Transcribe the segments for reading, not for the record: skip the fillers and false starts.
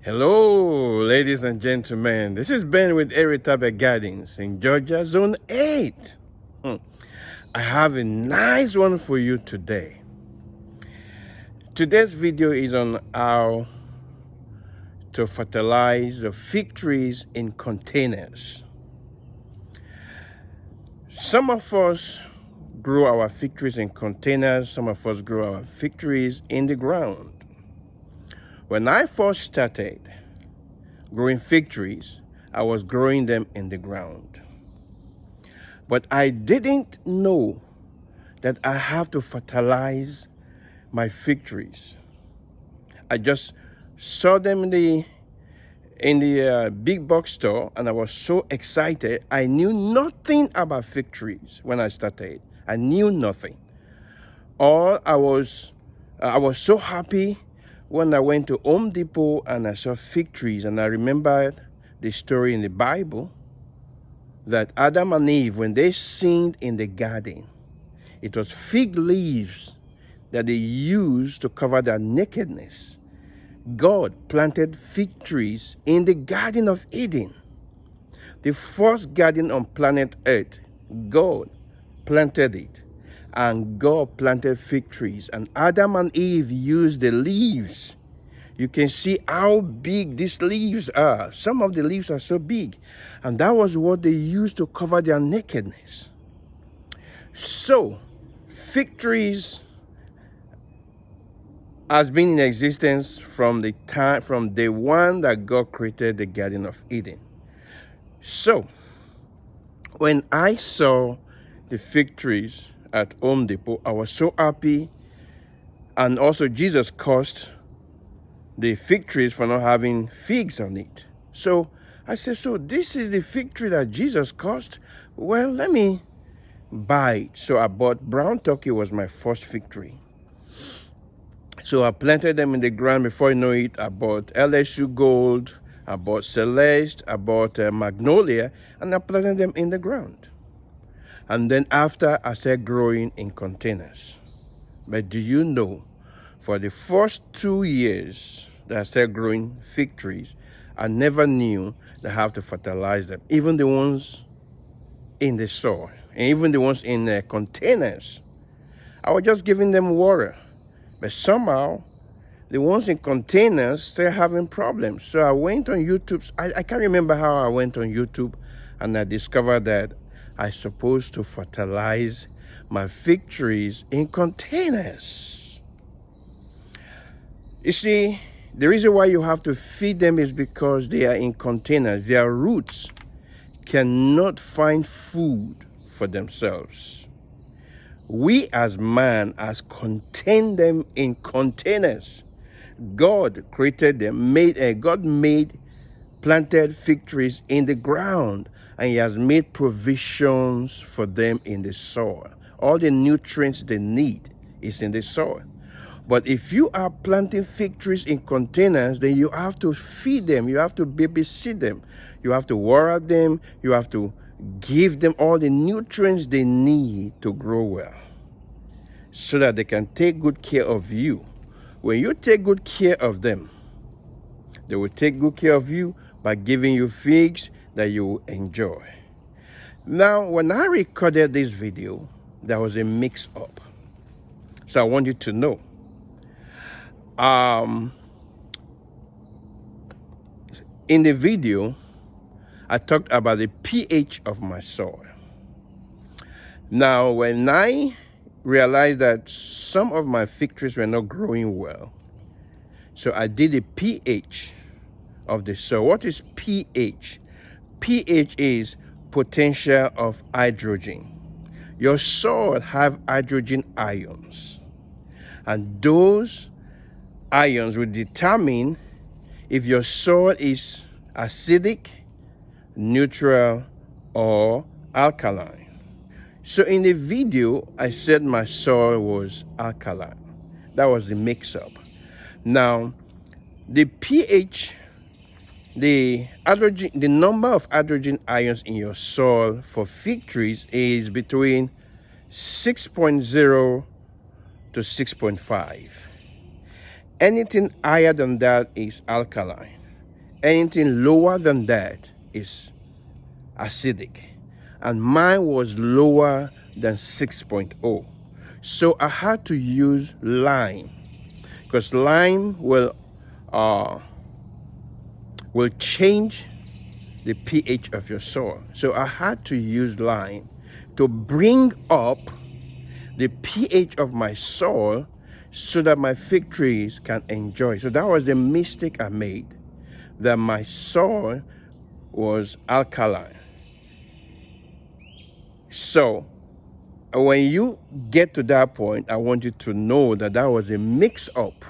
Hello, ladies and gentlemen. This is Ben with Eretabe Gardens in Georgia, Zone 8. I have a nice one for you today. Today's video is on how to fertilize the fig trees in containers. Some of us grow our fig trees in containers. Some of us grow our fig trees in the ground. When I first started growing fig trees, I was growing them in the ground. But I didn't know that I have to fertilize my fig trees. I just saw them in the big box store, and I was so excited. I knew nothing about fig trees when I started. I knew nothing. I was so happy when I went to Home Depot and I saw fig trees, and I remembered the story in the Bible that Adam and Eve, when they sinned in the garden, it was fig leaves that they used to cover their nakedness. God planted fig trees in the Garden of Eden, the first garden on planet Earth. God planted it, and God planted fig trees, and Adam and Eve used the leaves. You can see how big these leaves are. Some of the leaves are so big, and that was what they used to cover their nakedness. So, fig trees has been in existence from day one that God created the Garden of Eden. So, when I saw the fig trees at Home Depot, I was so happy. And also, Jesus cursed the fig trees for not having figs on it. So I said, so this is the fig tree that Jesus cursed? Well, let me buy it. So I bought brown turkey, was my first fig tree. So I planted them in the ground. Before you know it, I bought LSU Gold, I bought Celeste, I bought Magnolia, and I planted them in the ground. And then after, I started growing in containers. But do you know, for the first 2 years that I started growing fig trees, I never knew that I have to fertilize them. Even the ones in the soil, and even the ones in containers, I was just giving them water. But somehow, the ones in containers started having problems. So I went on YouTube. I can't remember how I went on YouTube, and I discovered that I'm supposed to fertilize my fig trees in containers. You see, the reason why you have to feed them is because they are in containers. Their roots cannot find food for themselves. We as man has contained them in containers. God created them, planted fig trees in the ground, and He has made provisions for them in the soil. All the nutrients they need is in the soil. But if you are planting fig trees in containers, then you have to feed them. You have to babysit them. You have to water them. You have to give them all the nutrients they need to grow well, so that they can take good care of you. When you take good care of them, they will take good care of you by giving you figs that you will enjoy. Now, when I recorded this video, there was a mix-up. So I want you to know. In the video, I talked about the pH of my soil. Now, when I realized that some of my fig trees were not growing well, so I did the pH of the soil. What is pH? pH is potential of hydrogen. Your soil have hydrogen ions, and those ions will determine if your soil is acidic, neutral, or alkaline. So in the video, I said my soil was alkaline. That was the mix-up. Now, the pH, the number of hydrogen ions in your soil for fig trees is between 6.0 to 6.5. Anything higher than that is alkaline. Anything lower than that is acidic. And mine was lower than 6.0. So I had to use lime, because lime will change the pH of your soil. So I had to use lime to bring up the pH of my soil so that my fig trees can enjoy. So that was the mistake I made, that my soil was alkaline. So when you get to that point, I want you to know that that was a mix-up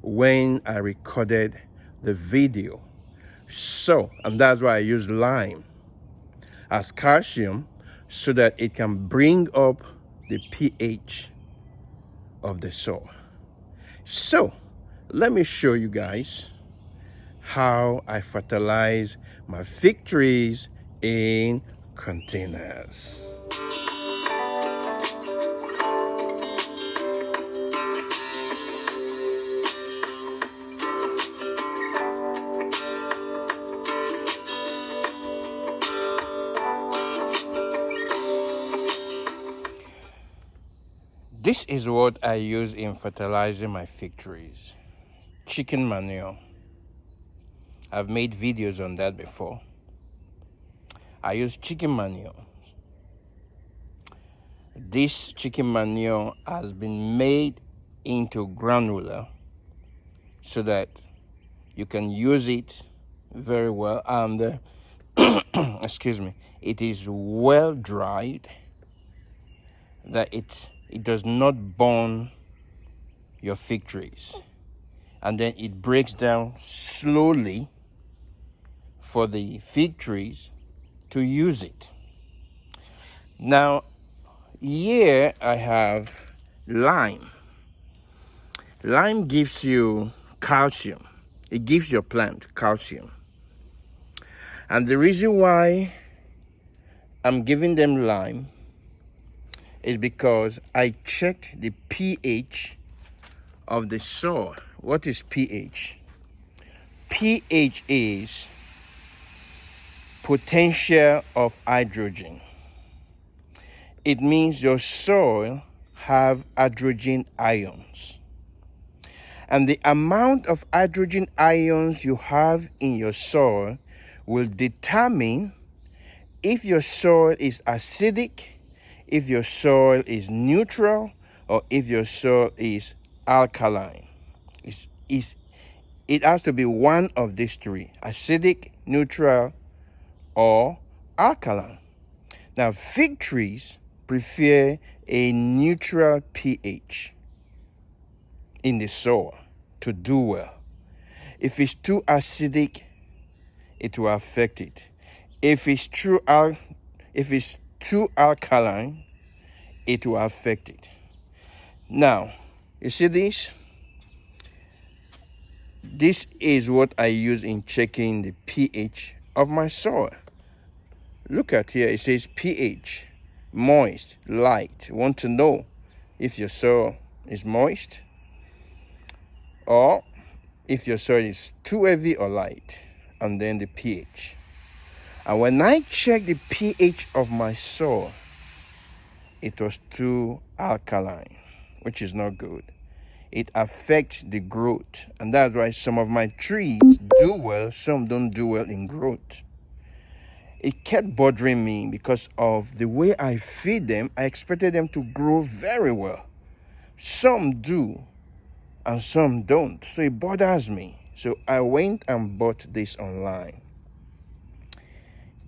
when I recorded the video. So, and that's why I use lime as calcium, so that it can bring up the pH of the soil. So, let me show you guys how I fertilize my fig trees in containers. This is what I use in fertilizing my fig trees. Chicken manure. I've made videos on that before. I use chicken manure. This chicken manure has been made into granular so that you can use it very well. And excuse me, it is well dried, that it does not burn your fig trees, and then it breaks down slowly for the fig trees to use it. Now here I have lime. Lime gives you calcium. It gives your plant calcium. And the reason why I'm giving them lime is because I checked the pH of the soil. What is pH? pH is potential of hydrogen. It means your soil have hydrogen ions. And the amount of hydrogen ions you have in your soil will determine if your soil is acidic, if your soil is neutral, or if your soil is alkaline. It has to be one of these three: acidic, neutral, or alkaline. Now, fig trees prefer a neutral pH in the soil to do well. If it's too acidic, it will affect it. If it's too alkaline, it will affect it. Now, you see this? This is what I use in checking the pH of my soil. Look at here, it says pH, moist, light. You want to know if your soil is moist or if your soil is too heavy or light, and then the pH. And when I check the pH of my soil, it was too alkaline, which is not good. It affects the growth, and that's why some of my trees do well, some don't do well in growth. It kept bothering me because of the way I feed them. I expected them to grow very well. Some do, and some don't. So it bothers me. So I went and bought this online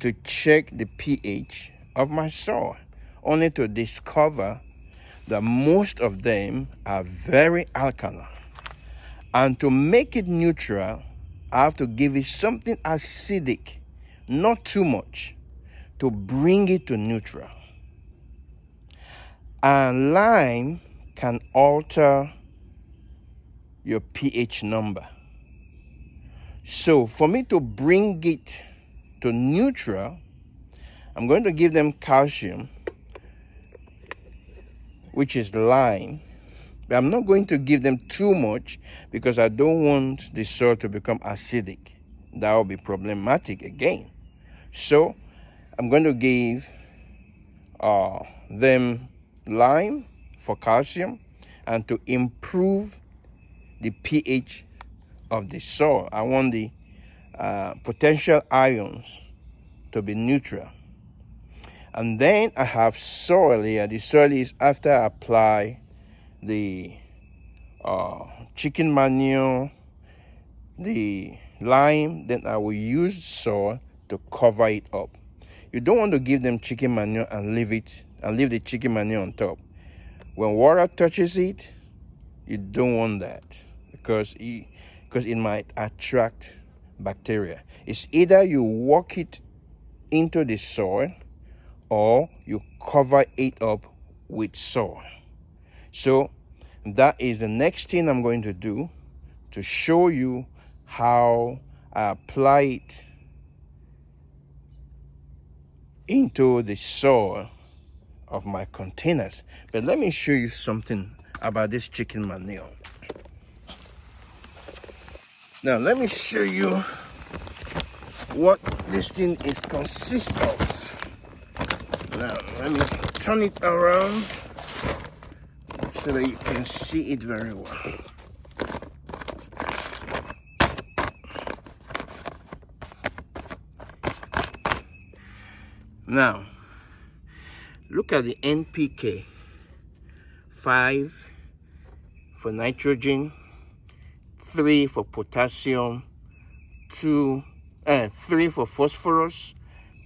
to check the pH of my soil, only to discover that most of them are very alkaline. And to make it neutral, I have to give it something acidic, not too much, to bring it to neutral. And lime can alter your pH number. So for me to bring it to neutral, I'm going to give them calcium, which is lime. But I'm not going to give them too much because I don't want the soil to become acidic. that will be problematic again. So I'm going to give them lime for calcium and to improve the pH of the soil. I want the potential ions to be neutral. And then I have soil here. The soil is after I apply the chicken manure, the lime, then I will use soil to cover it up. You don't want to give them chicken manure and leave the chicken manure on top. When water touches it, you don't want that because it might attract bacteria. It's either you walk it into the soil or you cover it up with soil. So that is the next thing I'm going to do to show you how I apply it into the soil of my containers. But let me show you something about this chicken manure. Now let me show you what this thing is consist of. Now let me turn it around so that you can see it very well. Now look at the NPK. 5 for nitrogen, 3 for potassium, 3 for phosphorus,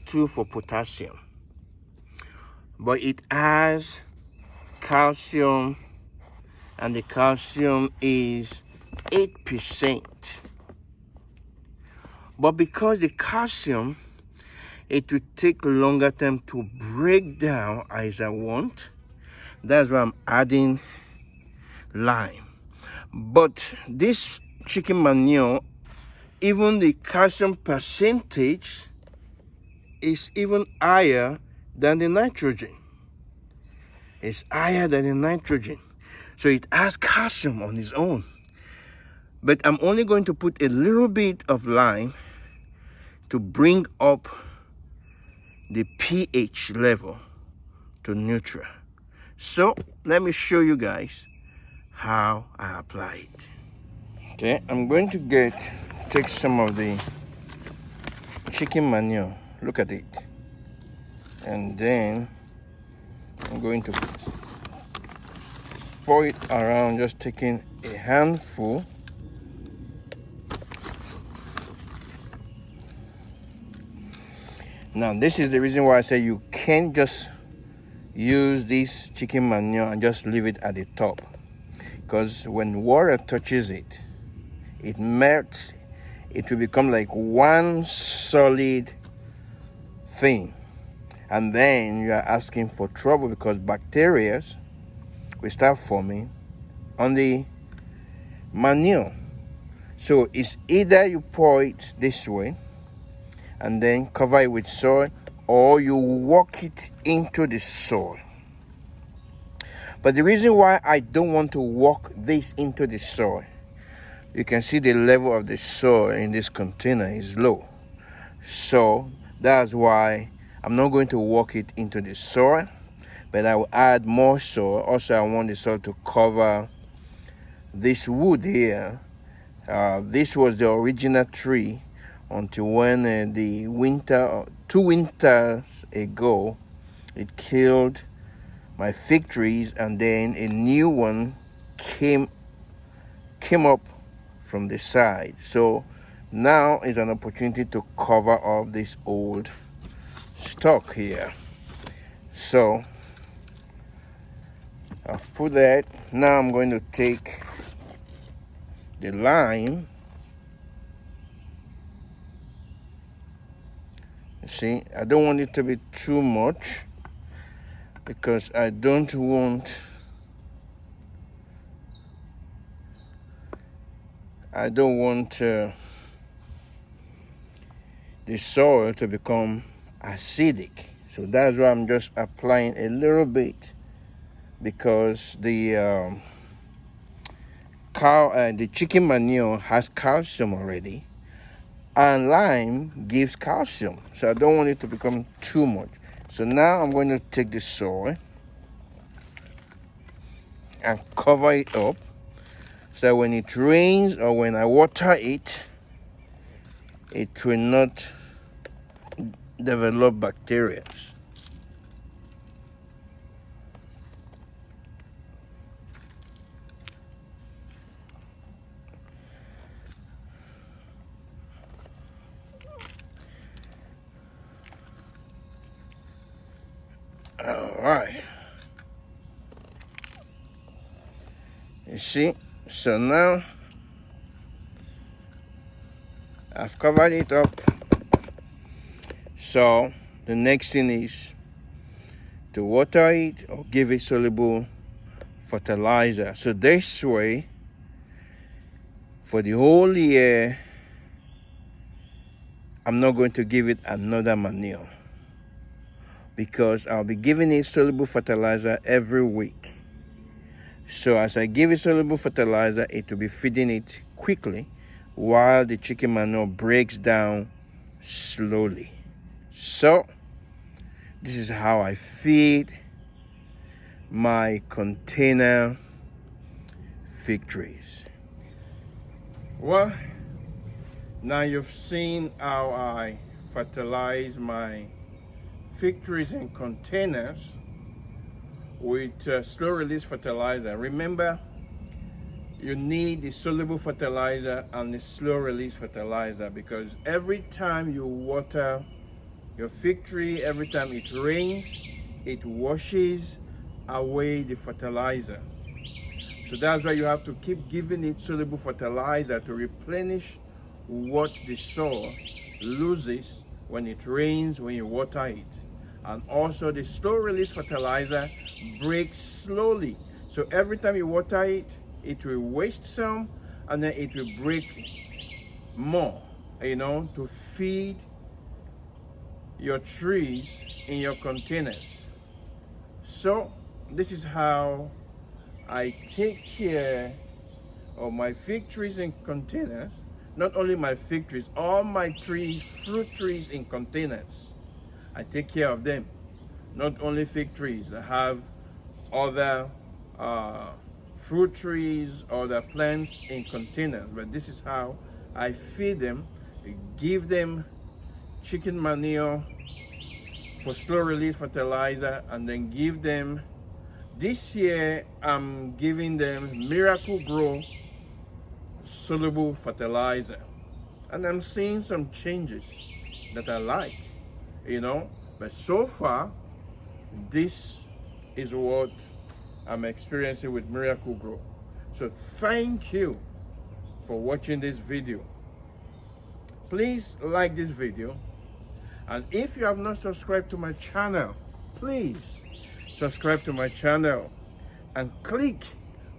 2 for potassium. But it has calcium, and the calcium is 8%. But because the calcium, it will take longer time to break down as I want, that's why I'm adding lime. But this chicken manure, even the calcium percentage is even higher than the nitrogen. It's higher than the nitrogen. So it has calcium on its own. But I'm only going to put a little bit of lime to bring up the pH level to neutral. So let me show you guys how I apply it. Okay, I'm going to take some of the chicken manure. Look at it. And then I'm going to pour it around, just taking a handful. Now this is the reason why I say you can't just use this chicken manure and just leave it at the top, because when water touches it, it melts. It will become like one solid thing, and then you are asking for trouble because bacteria will start forming on the manure. So it's either you pour it this way and then cover it with soil, or you walk it into the soil. But the reason why I don't want to walk this into the soil, you can see the level of the soil in this container is low. So that's why I'm not going to walk it into the soil, but I will add more soil. Also, I want the soil to cover this wood here. This was the original tree until when the winter, 2 winters ago, it killed my fig trees, and then a new one came up from the side. So now is an opportunity to cover up this old stock here. So I've put that. Now I'm going to take the lime. You see, I don't want it to be too much because I don't want the soil to become acidic. So that's why I'm just applying a little bit, because the chicken manure has calcium already, And lime gives calcium, so I don't want it to become too much. So now I'm going to take the soil and cover it up, so that when it rains or when I water it, it will not develop bacteria. All right. You see, so now I've covered it up. So the next thing is to water it or give it soluble fertilizer. So this way, for the whole year, I'm not going to give it another manure, because I'll be giving it soluble fertilizer every week. So as I give it soluble fertilizer, it will be feeding it quickly, while the chicken manure breaks down slowly. So this is how I feed my container fig trees. Well, now you've seen how I fertilize my fig trees in containers with slow release fertilizer. Remember, you need the soluble fertilizer and the slow release fertilizer, because every time you water your fig tree, every time it rains, it washes away the fertilizer. So that's why you have to keep giving it soluble fertilizer to replenish what the soil loses when it rains, when you water it. And also the slow release fertilizer breaks slowly. So every time you water it, it will waste some, and then it will break more, to feed your trees in your containers. So this is how I take care of my fig trees in containers. Not only my fig trees, all my trees, fruit trees in containers, I take care of them. Not only fig trees, I have other fruit trees, other plants in containers, but this is how I feed them. I give them chicken manure for slow release fertilizer, and then give them, this year I'm giving them Miracle Grow soluble fertilizer, and I'm seeing some changes that I like, but so far this is what I'm experiencing with Miracle Grow. So thank you for watching this video. Please like this video, and if you have not subscribed to my channel, please subscribe to my channel and click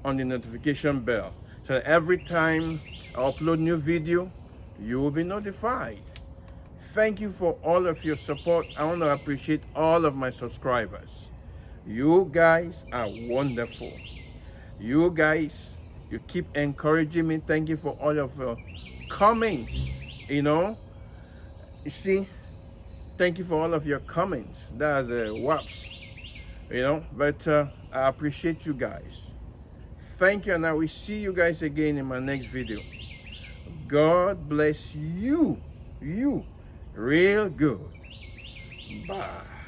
on the notification bell, so that every time I upload new video, you will be notified. Thank you for all of your support. I want to appreciate all of my subscribers. You guys are wonderful. You guys, you keep encouraging me. Thank you for all of your comments. You see, thank you for all of your comments. That's WAPs. But I appreciate you guys. Thank you, and I will see you guys again in my next video. God bless you real good. Bye.